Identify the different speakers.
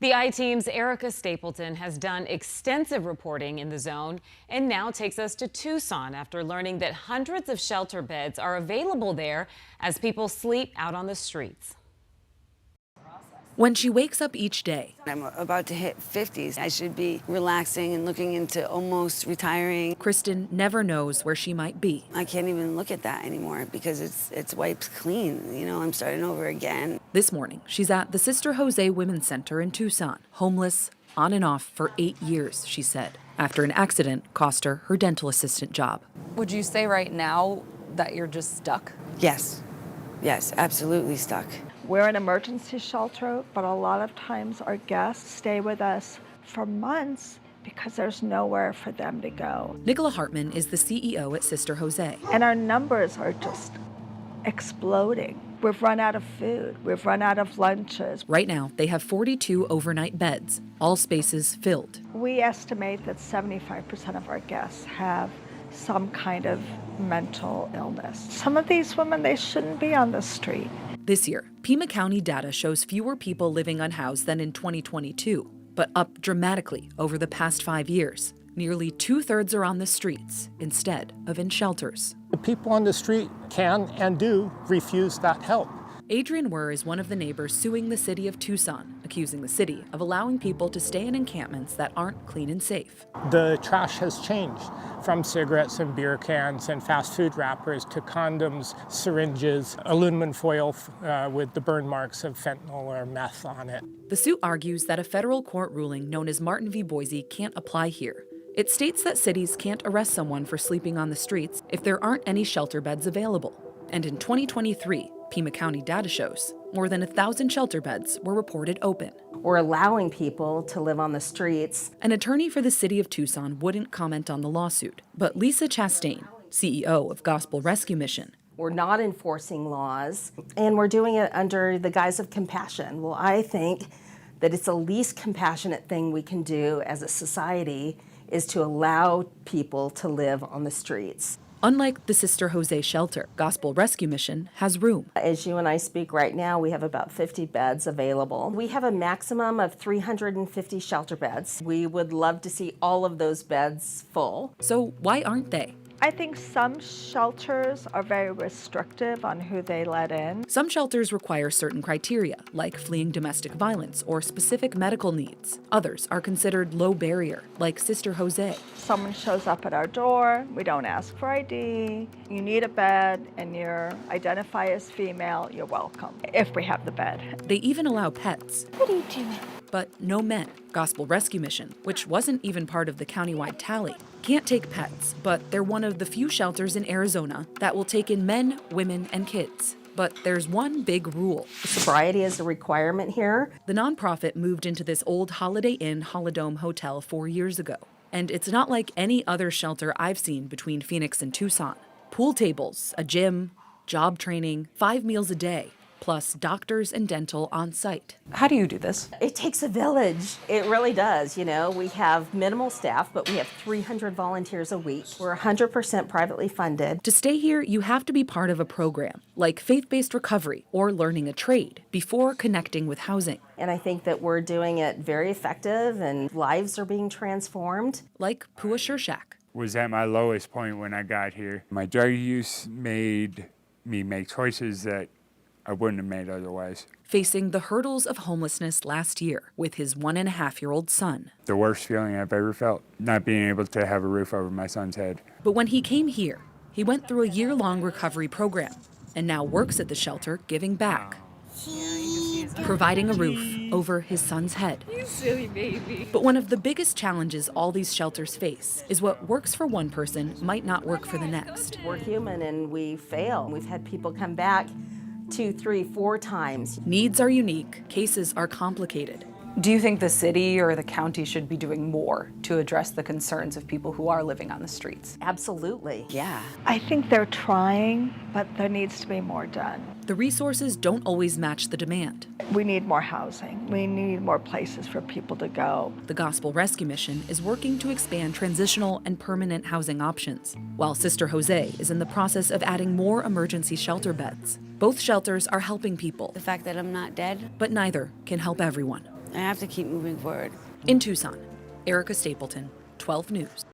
Speaker 1: The I-Team's Erica Stapleton has done extensive reporting in the zone and now takes us to Tucson after learning that hundreds of shelter beds are available there as people sleep out on the streets.
Speaker 2: When she wakes up each day,
Speaker 3: I'm about to hit 50s. I should be relaxing and looking into almost retiring.
Speaker 2: Kristen never knows where she might be.
Speaker 3: I can't even look at that anymore because it's wiped clean. You know, I'm starting over again.
Speaker 2: This morning, she's at the Sister Jose Women's Center in Tucson, homeless, on and off for 8 years, she said, after an accident cost her her dental assistant job.
Speaker 4: Would you say right now that you're just stuck?
Speaker 3: Yes, absolutely stuck.
Speaker 5: We're an emergency shelter, but a lot of times our guests stay with us for months because there's nowhere for them to go.
Speaker 2: Nicola Hartman is the CEO at Sister Jose.
Speaker 5: And our numbers are just exploding. We've run out of food. We've run out of lunches.
Speaker 2: Right now, they have 42 overnight beds, all spaces filled.
Speaker 5: We estimate that 75% of our guests have some kind of mental illness. Some of these women, they shouldn't be on the street.
Speaker 2: This year, Pima County data shows fewer people living unhoused than in 2022, but up dramatically over the past 5 years. Nearly 2/3 are on the streets instead of in shelters.
Speaker 6: The people on the street can and do refuse that help.
Speaker 2: Adrian Wurr is one of the neighbors suing the city of Tucson, accusing the city of allowing people to stay in encampments that aren't clean and safe.
Speaker 6: The trash has changed from cigarettes and beer cans and fast food wrappers to condoms, syringes, aluminum foil with the burn marks of fentanyl or meth on it.
Speaker 2: The suit argues that a federal court ruling known as Martin v. Boise can't apply here. It states that cities can't arrest someone for sleeping on the streets if there aren't any shelter beds available. And in 2023, Pima County data shows more than 1,000 shelter beds were reported open.
Speaker 7: We're allowing people to live on the streets.
Speaker 2: An attorney for the city of Tucson wouldn't comment on the lawsuit, but Lisa Chastain, CEO of Gospel Rescue Mission,
Speaker 7: We're not enforcing laws, and we're doing it under the guise of compassion. Well, I think that it's the least compassionate thing we can do as a society is to allow people to live on the streets.
Speaker 2: Unlike the Sister Jose shelter, Gospel Rescue Mission has room.
Speaker 7: As you and I speak right now, we have about 50 beds available. We have a maximum of 350 shelter beds. We would love to see all of those beds full.
Speaker 2: So why aren't they?
Speaker 5: I think some shelters are very restrictive on who they let in.
Speaker 2: Some shelters require certain criteria, like fleeing domestic violence or specific medical needs. Others are considered low barrier, like Sister Jose.
Speaker 5: Someone shows up at our door, we don't ask for ID, you need a bed, and you identify as female, you're welcome, if we have the bed.
Speaker 2: They even allow pets.
Speaker 5: What are you doing?
Speaker 2: But no men. Gospel Rescue Mission, which wasn't even part of the countywide tally, can't take pets, but they're one of the few shelters in Arizona that will take in men, women, and kids. But there's one big rule.
Speaker 7: Sobriety is a requirement here.
Speaker 2: The nonprofit moved into this old Holiday Inn Holidome hotel 4 years ago. And it's not like any other shelter I've seen between Phoenix and Tucson. Pool tables, a gym, job training, 5 meals a day, plus doctors and dental on site.
Speaker 4: How do you do this?
Speaker 7: It takes a village. It really does. You know, we have minimal staff, but we have 300 volunteers a week. We're 100% privately funded.
Speaker 2: To stay here, you have to be part of a program, like faith-based recovery or learning a trade, before connecting with housing.
Speaker 7: And I think that we're doing it very effective and lives are being transformed.
Speaker 2: Like Pua Shershak.
Speaker 8: Was at my lowest point when I got here. My drug use made me make choices that I wouldn't have made otherwise.
Speaker 2: Facing the hurdles of homelessness last year with his 1.5-year-old son.
Speaker 8: The worst feeling I've ever felt, not being able to have a roof over my son's head.
Speaker 2: But when he came here, he went through a year-long recovery program and now works at the shelter giving back. Providing a roof over his son's head.
Speaker 4: You silly baby.
Speaker 2: But one of the biggest challenges all these shelters face is what works for one person might not work for the next.
Speaker 7: We're human and we fail. We've had people come back 2, 3, 4 times.
Speaker 2: Needs are unique, cases are complicated.
Speaker 4: Do you think the city or the county should be doing more to address the concerns of people who are living on the streets?
Speaker 7: Absolutely.
Speaker 3: Yeah.
Speaker 5: I think they're trying, but there needs to be more done.
Speaker 2: The resources don't always match the demand.
Speaker 5: We need more housing. We need more places for people to go.
Speaker 2: The Gospel Rescue Mission is working to expand transitional and permanent housing options, while Sister Jose is in the process of adding more emergency shelter beds. Both shelters are helping people,
Speaker 3: The fact that I'm not dead.
Speaker 2: but neither can help everyone.
Speaker 3: I have to keep moving forward.
Speaker 2: In Tucson, Erica Stapleton, 12 News.